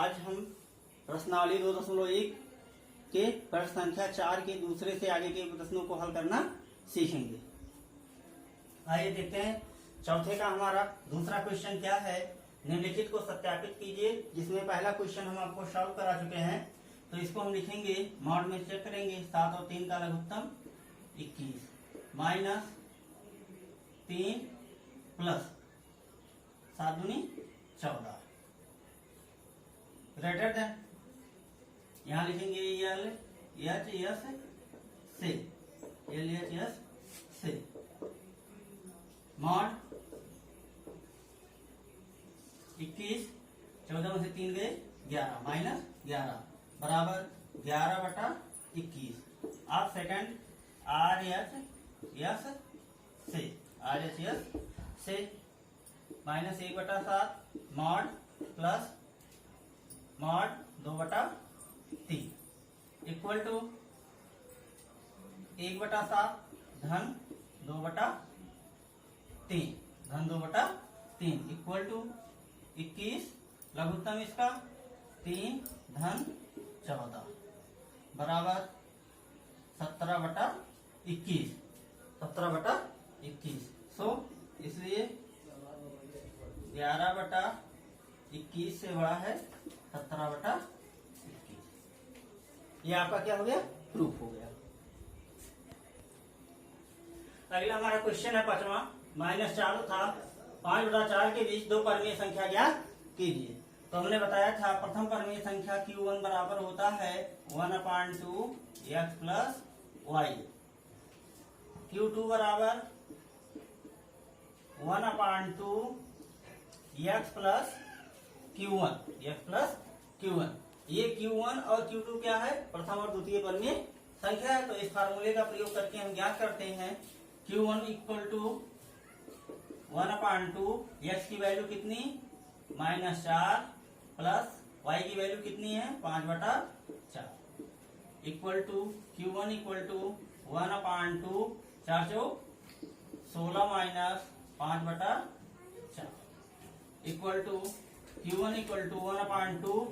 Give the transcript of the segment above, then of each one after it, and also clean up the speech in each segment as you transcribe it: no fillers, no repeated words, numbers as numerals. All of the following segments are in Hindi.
आज हम प्रश्नावली 2.1 के प्रश्न संख्या 4 के दूसरे से आगे के प्रश्नों को हल करना सीखेंगे। आइए देखते हैं चौथे का हमारा दूसरा क्वेश्चन क्या है। निम्नलिखित को सत्यापित कीजिए, जिसमें पहला क्वेश्चन हम आपको सॉल्व करा चुके हैं। तो इसको हम लिखेंगे, मॉड में चेक करेंगे। 7 और 3 का लघुत्तम 21 माइनस 3 प्लस 7 दूनी 14 ग्रेटर देन, यहां लिखेंगे एल एच एस से, एल एच एस से मॉड 21 14 में से 3 गए 11 माइनस 11 बराबर 11/21। अब सेकंड आर एच एस से minus 1/7 mod plus mod 2/3 equal to 1/7 धन 2/3 इक्वल टू 21 लघुत्तम इसका 3 धन 14 बराबर 17/21। सो इसलिए 11/21 से बड़ा है 17/21। ये आपका क्या हो गया, प्रूफ हो गया। अगला हमारा क्वेश्चन है पांचवा। -4 था, 5/4 के बीच दो परमीय संख्या ज्ञात कीजिए। तो हमने बताया था प्रथम परमीय संख्या Q1 बराबर होता है 1/2 x प्लस y। Q2 बराबर 1/2 x प्लस Q1। ये Q1 और Q2 क्या है, प्रथम और द्वितीय परमीय संख्या है। तो इस फार्मूले का प्रयोग करके हम ज्ञात करते हैं Q1 इक्वल टू 1/2 x की वैल्यू कितनी -4 प्लस y की वैल्यू कितनी है 5/4 equal to Q1 equal to 1/2 4 16 minus 5/4 equal to Q1 equal to 1/2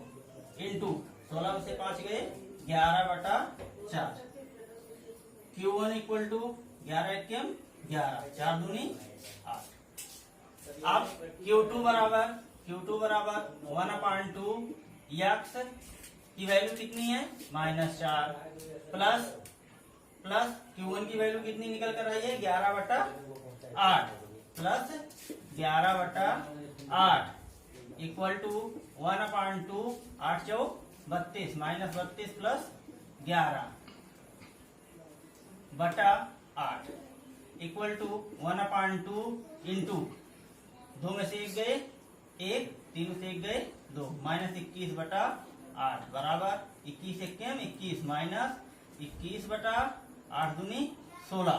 into 16 में से 5 गए 11/4। Q1 इक्वल टू 11 एकम 11 4 दूनी 8। अब Q2 बराबर 1/2 x की वैल्यू कितनी है -4 प्लस Q1 की वैल्यू कितनी निकल कर रही है 11/8 प्लस 11/8 इक्वल टू 1/2 8 चौक 32 minus 32 plus 11/8 equal to 1/2 into 2 में से 1 गए 1 3 में से 1 गए 2 माइनस 21/8 बराबर 21 एकम 21 माइनस 21/8 दूनी 16।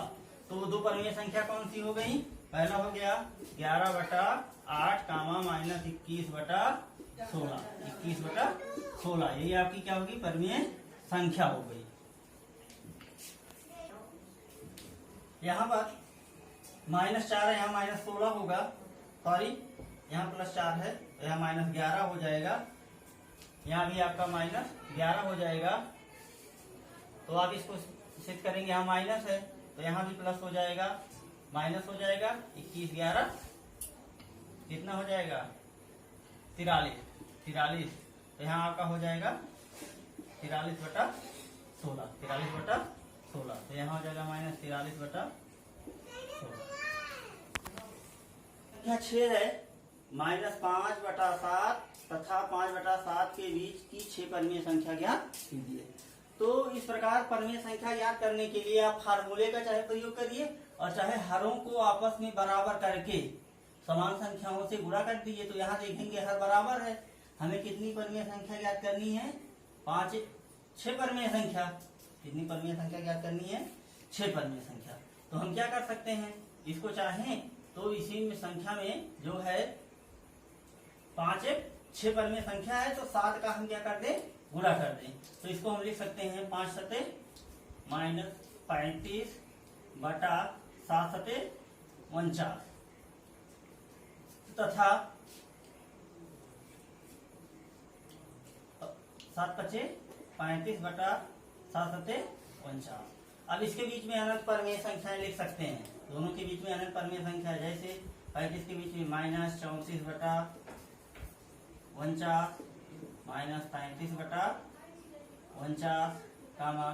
तो दो परमीय संख्या कौन सी हो गई, पहला हो गया 11/8 कामा माइनस 21/16 21/16। यही आपकी क्या होगी, परमीय संख्या हो गई। यहाँ पर -4 है, यहाँ -16 होगा, सॉरी यहाँ +4 है तो यहाँ -11 हो जाएगा। यहाँ भी आपका -11 हो जाएगा। तो आप इसको सेट करेंगे, यहाँ माइनस है तो यहाँ भी प्लस हो जाएगा, माइनस हो जाएगा 21 11 कितना हो जाएगा 43। तो यहाँ आपका हो जाएगा 43/16 तो यहाँ हो जाएगा -43/16। संख्या 6 है, -5/7 तथा 5/7 के बीच की 6 परमीय संख्या ज्ञात कीजिए। तो इस प्रकार परमीय संख्या ज्ञात करने के लिए आप फार्मूले का चाहे प्रयोग करिए और चाहे हरों को आपस में बराबर करके समान संख्याओं से गुणा कर दीजिए। तो यहाँ देखेंगे हर बराबर है, हमें कितनी परमीय संख्या ज्ञात करनी है 6 परमीय संख्या। कितनी परमीय संख्या ज्ञात करनी है 6 परमीय संख्या। तो हम क्या कर सकते हैं, इसको चाहें तो इसी में संख्या में जो है 6 परमीय संख्या है तो 7 का हम क्या कर दें, गुणा कर दें। तो इसको हम लिख सकते हैं 5 सते -35 बटा 7 सते 49 तथा 7 पचे 35 बटा 7 सते 49। अब इसके बीच में अनंत परमेय संख्याएं लिख सकते हैं, दोनों के बीच में अनंत परमेय संख्या, जैसे 35 के बीच में माइनस 34 बटा 49 माइनस 35 बटा 49 कामा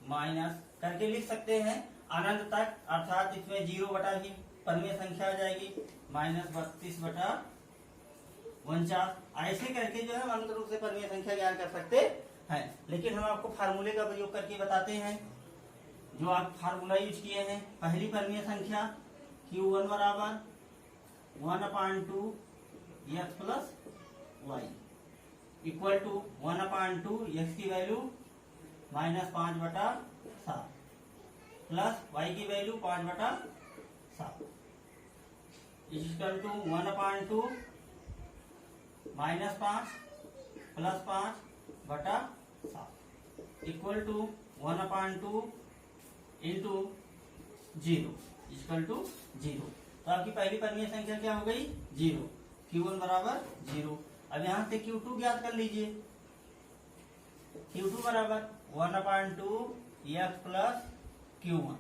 माइनस करके लिख सकते हैं अनंत तक, अर्थात इसमें 0 बटा भी परमेय संख्या आ जाएगी, माइनस 32 बटा 49। ऐसे करके जो है हम अनंत रूप से परमेय संख्या ज्ञान कर सकते हैं। लेकिन हम आपको फार्मूले का प्रयोग करके बताते हैं, जो आप फार्मूला यूज किए हैं। पहली परमीय संख्या Q1 बराबर 1/2 x plus y equal to 1/2 x की वैल्यू -5 बटा 7 प्लस y की वैल्यू 5 बटा 7 इक्वल टू 1/2 -5 प्लस 5 बटा 7 equal to 1/2 into 0 equal to 0। तो आपकी पहली परमीय संख्या क्या हो गई? 0। Q1 बराबर 0। अब यहाँ से Q2 ज्ञात कर लीजिए। Q2 बराबर 1/2 x प्लस Q1।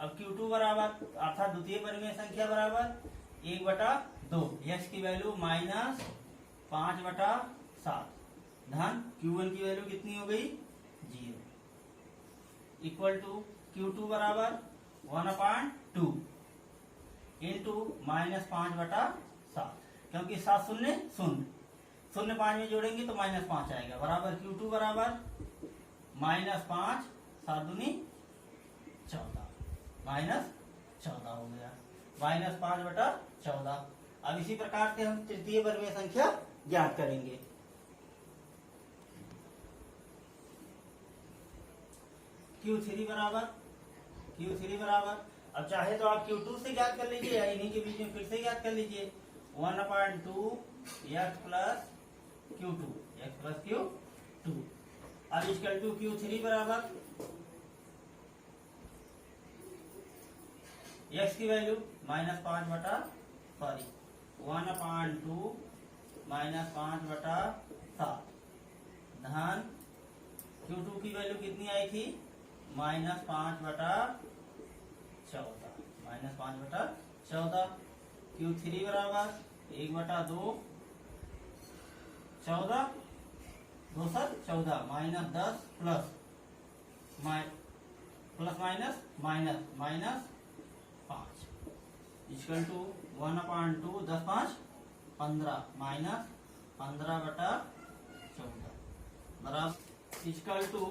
अब Q2 बराबर अर्थात द्वितीय परमीय संख्या बराबर 1/2 x की वैल्यू -5 बटा 7 धन Q1 की वैल्यू कितनी हो गई? 0 इक्वल टू Q2 बराबर 1/2 इंटू -5 बटा 7, क्योंकि 7 शून्य 0 5 में जोड़ेंगे तो -5 आएगा, बराबर Q2 बराबर -5 7 दूनी 14 -14 हो गया, -5 बटा 14। अब इसी प्रकार से हम तृतीय परमीय संख्या ज्ञात करेंगे। Q3 बराबर अब चाहे तो आप Q2 से ज्ञात कर लीजिए या इन्हीं के बीच में फिर से ज्ञात कर लीजिए। 1/2 x प्लस Q2 अब इक्वल टू Q3 बराबर x की वैल्यू -5 बटा 1/2 -5 बटा 7 धन Q2 की वैल्यू कितनी आई थी? -5 बटा 14 Q3 बराबर 1/2 14 2 7 14 -10 प्लस माइनस -5 इक्वल टू 1/2 10 5 15 -15 बटा 14 बराबर इक्वल टू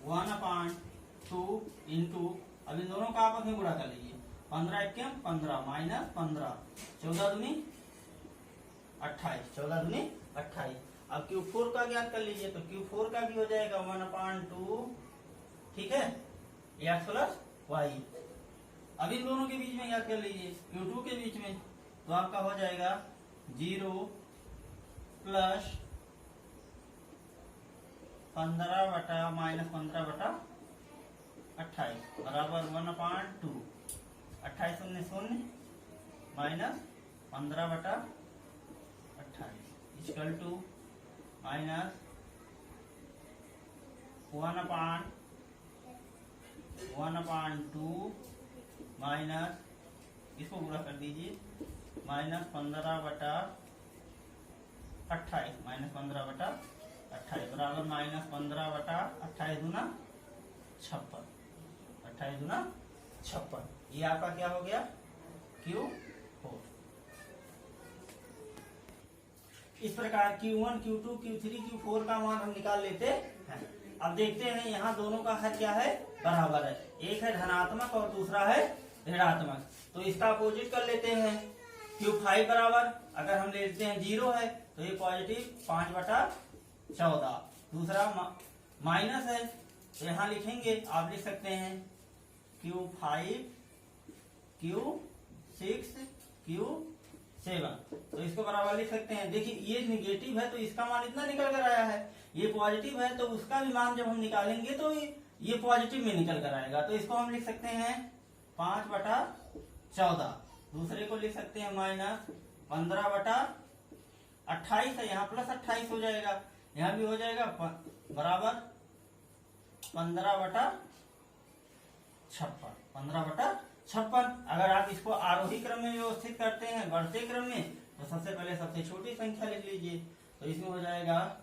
1/2 इंटू, अब इन दोनों का आपस में गुणा कर लीजिए, 15 एकम 15 -15 14 दूनी 28। अब Q4 का ज्ञात कर लीजिए, तो Q4 का भी हो जाएगा 1/2, ठीक है, x प्लस वाई। अब इन दोनों के बीच में ज्ञात कर लीजिए, Q2 के बीच में, तो आपका हो जाएगा 0 प्लस 15 बटा -15 बटा 28 बराबर 1/2 28 शून्य 0 -15 बटा 28 इक्वल टू -1/2 माइनस, इसको पूरा कर दीजिए, -15 बटा 28 -15 बटा 28 बराबर -15 बटा 28 दूना 56 28 दूना 56। ये आपका क्या हो गया? Q4। इस प्रकार Q1 Q2 Q3 Q4 का मान हम निकाल लेते हैं। अब देखते हैं यहाँ दोनों का हर क्या है? बराबर है, एक है धनात्मक और दूसरा है ऋणात्मक, तो इसका अपोजिट कर लेते हैं। Q5 बराबर अगर हम लेते हैं 0 है तो ये पॉजिटिव 5 बटा 14, दूसरा माइनस है तो यहाँ लिखेंगे, आप लिख सकते हैं Q5 Q6 Q7, तो इसको बराबर लिख सकते हैं। देखिए ये निगेटिव है तो इसका मान इतना निकल कर आया है, ये पॉजिटिव है तो उसका भी मान जब हम निकालेंगे तो ये पॉजिटिव में निकल कर आएगा, तो इसको हम लिख सकते हैं 5 बटा 14, दूसरे को लिख सकते हैं -15 बटा 28 है, यहाँ प्लस 28 हो जाएगा, यहाँ भी हो जाएगा बराबर 15/56। 15/56। अगर आप इसको आरोही क्रम में व्यवस्थित करते हैं, बढ़ते क्रम में, तो सबसे पहले सबसे छोटी संख्या लिख लीजिए। तो इसमें हो जाएगा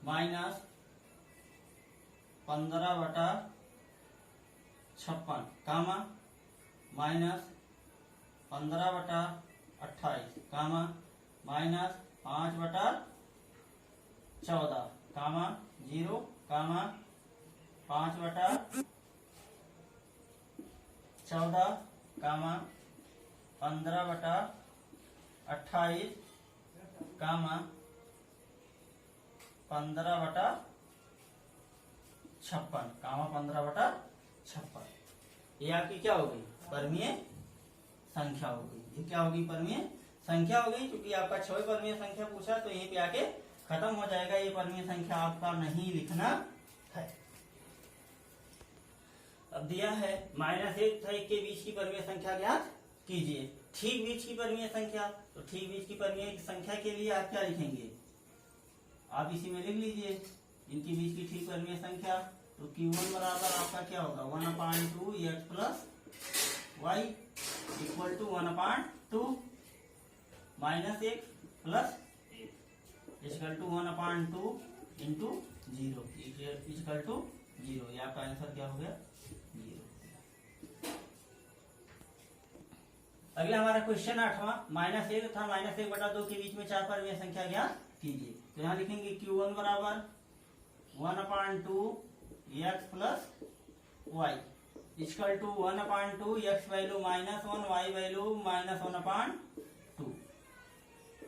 -15/56 कामा -15/28 कामा -5/14 कामा 0 कामा 5/14 कामा 15/28 कामा 15/56 कामा 15/56। ये आपकी क्या हो गई? परमीय संख्या हो गई। ये क्या होगी? परमीय संख्या हो गई। क्योंकि आपका 6 परमीय संख्या पूछा तो यहीं पे आके खत्म हो जाएगा। ये परमीय संख्या आपका नहीं लिखना है। अब दिया है -1 तथा 1 के बीच की परमीय संख्या ज्ञात कीजिए। ठीक बीच की परमीय संख्या, तो ठीक बीच की परमीय संख्या के लिए आप क्या लिखेंगे? आप इसी में लिख लीजिए इनके बीच की ठीक परमीय संख्या। तो Q1 बराबर आपका क्या होगा? 1/2 x plus y equal to 1/2 -1 plus equal to 1/2 into 0 equal to 0। ये आपका आंसर क्या हो गया? 0। अगला हमारा क्वेश्चन 8वां, -1 तथा -1/2 के बीच में 4 परमीय संख्या ज्ञात कीजिए। तो यहाँ लिखेंगे Q1 बराबर 1/2 x plus y equal to 1/2 x value -1 y value -1/2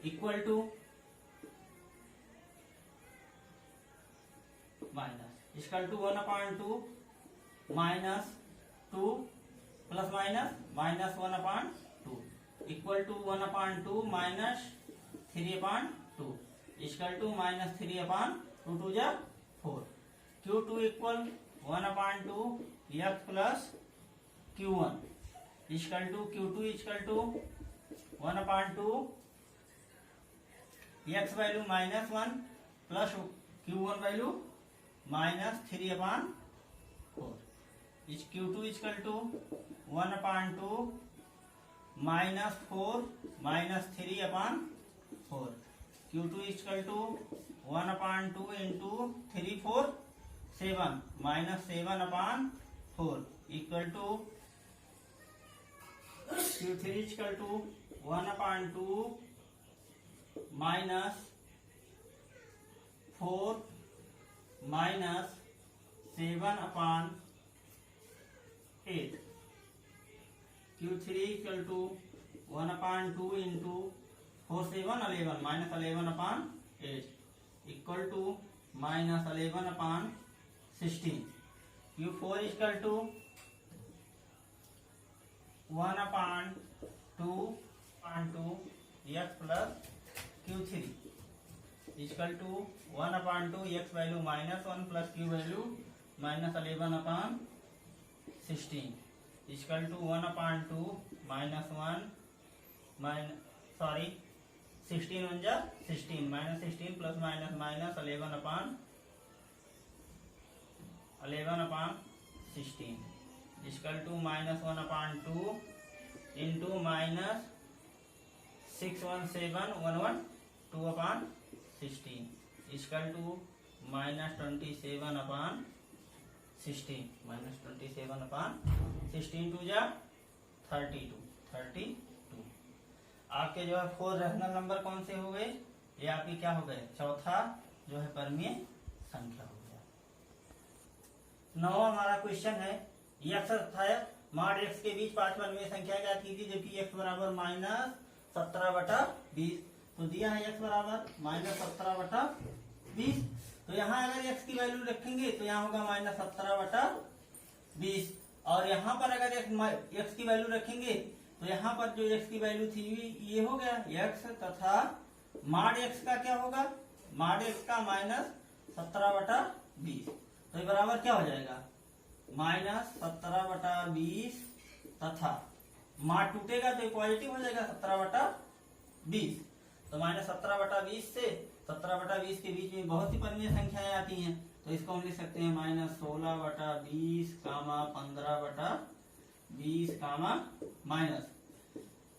equal to equal to 1/2 -2 plus -1/2 equal to 1/2 -3/2 equal to -3/2 टू जा 4। Q2 equal 1/2 x plus Q1 equal to Q2 equal to 1/2 x value -1 plus Q1 value -3/4। Q2 equal to 1/2 -4 -3/4। Q2 equal to 1/2 into 3 4 7 -7/4 equal to Q3 equal to 1/2 -4 -7/8। Q3 equal to 1/2 into 4 7 11 -11/8 equal to -11/16। Q4 equal to 1/2 x plus Q3 equal to 1/2 x value -1 plus Q value -11/16 equal to 1/2 16 1 जा 16 -16 plus -11/16 equal to -1/2 into -61711 2/16 equal to -27/16 -27/16 टू जा 32। आपके जो है 4 रेशनल नंबर कौन से हो गए? ये आपकी क्या हो गए? चौथा जो है परमीय संख्या हो गया। 9वां हमारा क्वेश्चन है x तथा मॉड x के बीच 5 परमीय संख्या क्या कीजिए जबकि x बराबर -17/20। तो दिया है x बराबर -17/20। तो यहाँ अगर x की वैल्यू रखेंगे तो यहाँ होगा -17/20 और यहाँ पर अगर x की वैल्यू रखेंगे तो यहाँ पर जो x की वैल्यू थी ये हो गया x तथा मॉड x का क्या होगा? मॉड x का -17/20। तो ये बराबर क्या हो जाएगा? -17/20 तथा मॉड टूटेगा तो ये पॉजिटिव हो जाएगा 17/20। तो माइनस 17/20 से 17/20 के बीच में बहुत सी परिमेय संख्याएं आती हैं, तो इसको हम लिख सकते हैं माइनस 16/20 कामा 15/20 कामा माइनस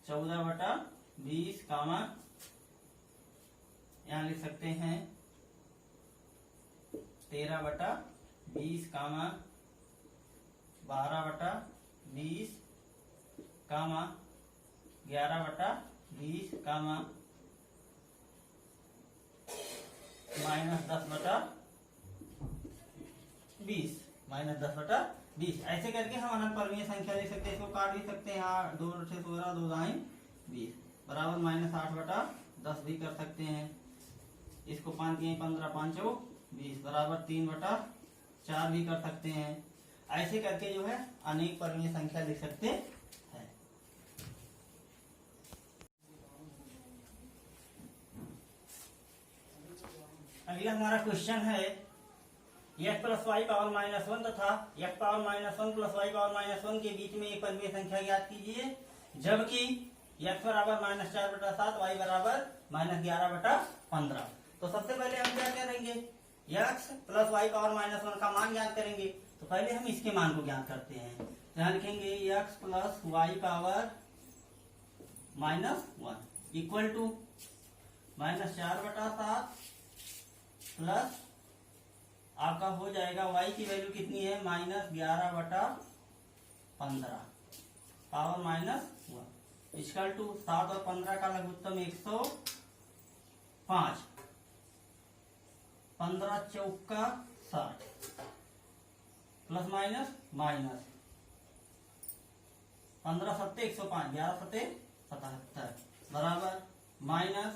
14/20 कामा यहाँ लिख सकते हैं 13/20 कामा 12/20 कामा 11/20 कामा माइनस 10/20 माइनस 10/20। ऐसे करके हम अनंत परिमेय संख्या लिख सकते हैं। इसको काट भी सकते हैं, 2 से 16 2 दाएं 20 बराबर माइनस 8/10 भी कर सकते हैं। इसको 5 दिए 15 5 20 बराबर 3/4 भी कर सकते हैं। ऐसे करके जो है अनेक परिमेय संख्या लिख सकते हैं। अगला हमारा क्वेश्चन है x plus y power minus 1 तथा x power minus 1 plus y power minus 1 के बीच में एक परिमेय संख्या ज्ञात कीजिए, जबकि x बराबर माइनस 4/7 y बराबर माइनस 11/15। तो सबसे पहले हम क्या करेंगे, x plus y power minus 1 का मान ज्ञात करेंगे। तो पहले हम इसके मान को ज्ञात करते हैं। यहाँ लिखेंगे x plus y power minus 1 equal to minus 4/7 plus आपका हो जाएगा y की वैल्यू कितनी है, minus 11/15 power minus 1 equal to 7 और 15 का लघुत्तम 105 15 चौका 60 प्लस माइनस माइनस 15 सत्ते 105 11 सत्ते 77 बराबर minus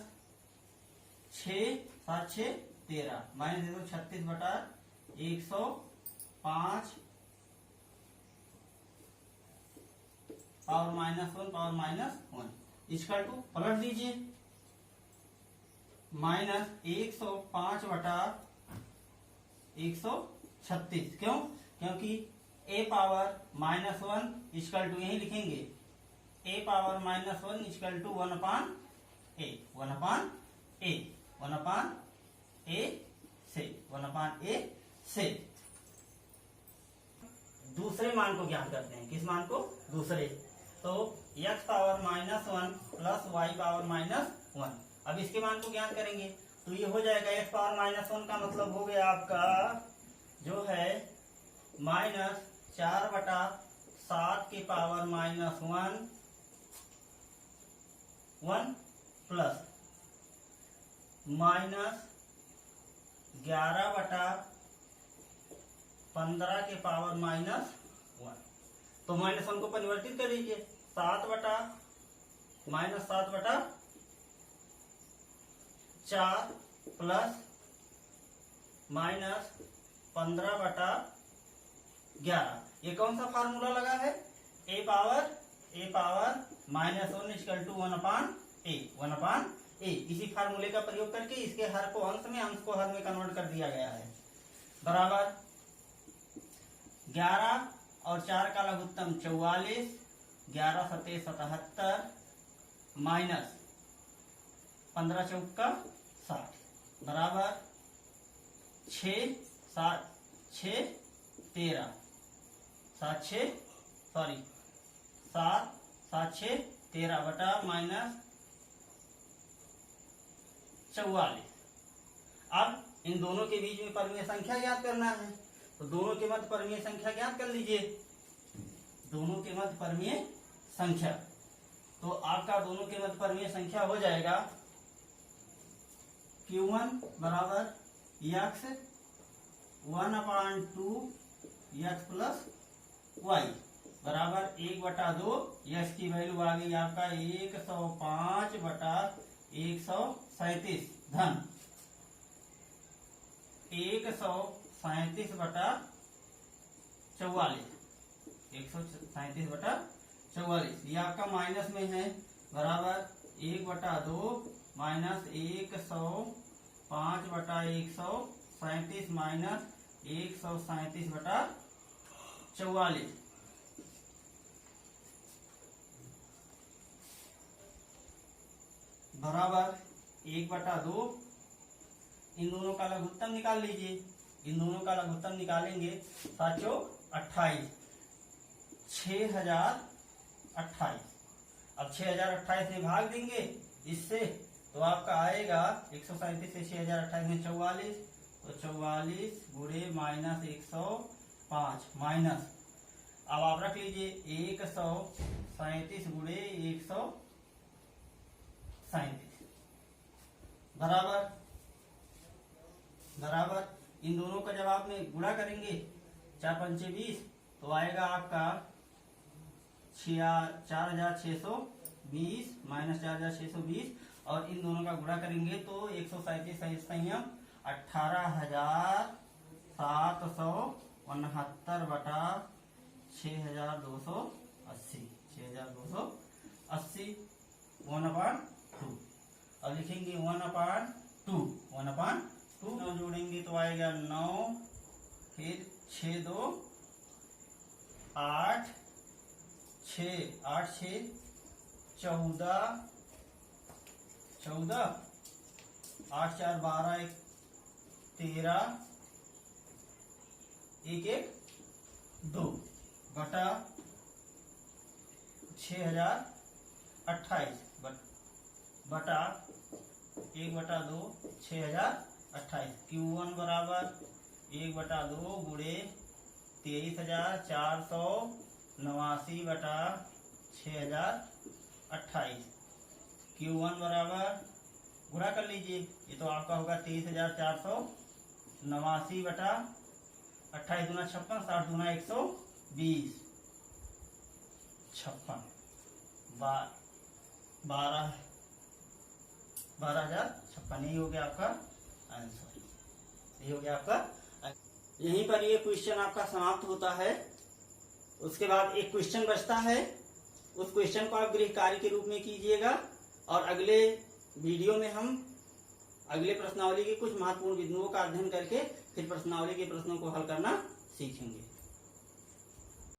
6 7 6 13 minus 136/105 power minus 1 power minus 1 equal to पलट दीजिए माइनस 105/136। क्यों? क्योंकि a power minus 1 equal to यही लिखेंगे a power minus 1 equal to 1/a से दूसरे मान को ज्ञात करते हैं। किस मान को? दूसरे। तो x power minus 1 plus y power minus 1। अब इसके मान को ज्ञात करेंगे तो ये हो जाएगा x पावर माइनस 1 का मतलब हो गया आपका जो है माइनस 4/7 के पावर माइनस 1 प्लस माइनस 11/15 के पावर माइनस 1। तो माइनस 1 को परिवर्तित कर लीजिए, 7/4 प्लस माइनस 15/11। ये कौन सा फार्मूला लगा है? a power minus 1 equal to 1/a। इसी फार्मूले का प्रयोग करके इसके हर को अंश में, अंश को हर में कन्वर्ट कर दिया गया है। बराबर 11 और 4 का लघुत्तम 44 11 सत्ते 77 माइनस 15 चौका 60 बराबर 6 7 6 13 7 6 13 बटा माइनस 44। अब इन दोनों के बीच में परिमेय संख्या ज्ञात करना है, तो दोनों के मध्य परिमेय संख्या ज्ञात कर लीजिए। दोनों के मध्य परिमेय संख्या, तो आपका दोनों के मध्य परिमेय संख्या हो जाएगा Q1 बराबर x 1/2 x प्लस y बराबर 1/2। x की वैल्यू आ गई आपका 105/137 धन 137/44 ये आपका माइनस में है बराबर 1/2 माइनस 105/137 माइनस 137/44 बराबर 1/2, इन दोनों का लघुत्तम निकाल लीजिए। इन दोनों का लघुत्तम निकालेंगे 7 चौक 28, 6028। अब 6028 में भाग देंगे इससे, तो आपका आएगा 137 से 6028 में 44, तो 44 गुणे माइनस 105 माइनस, अब आप रख लीजिए 137 गुणे 137 बराबर बराबर इन दोनों का जब आप में गुणा करेंगे 4 पंचे 20, तो आएगा आपका 4620 माइनस 4620, और इन दोनों का गुणा करेंगे तो 137 संयम 18,769 बटा 6,280 6,280 1/2। अब लिखेंगे 1/2 9 जोड़ेंगे तो आएगा 9, फिर 6 2 8 6 8 6 14 8 4 12 1 13 1 1 2 बटा 6028 बटा 1/2 6028। Q1 बराबर 1/2 गुणे 23,489 बटा 6028। Q1 बराबर गुणा कर लीजिए, ये तो आपका होगा 23,489 बटा 28 दूना 56, 60 दूना 120, 56 12,056। यही हो गया आपका आंसर, यही हो गया आपका। यहीं पर ये क्वेश्चन आपका समाप्त होता है। उसके बाद एक क्वेश्चन बचता है, उस क्वेश्चन को आप गृह कार्य के रूप में कीजिएगा, और अगले वीडियो में हम अगले प्रश्नावली के कुछ महत्वपूर्ण बिंदुओं का अध्ययन करके फिर प्रश्नावली के प्रश्नों को हल करना सीखेंगे।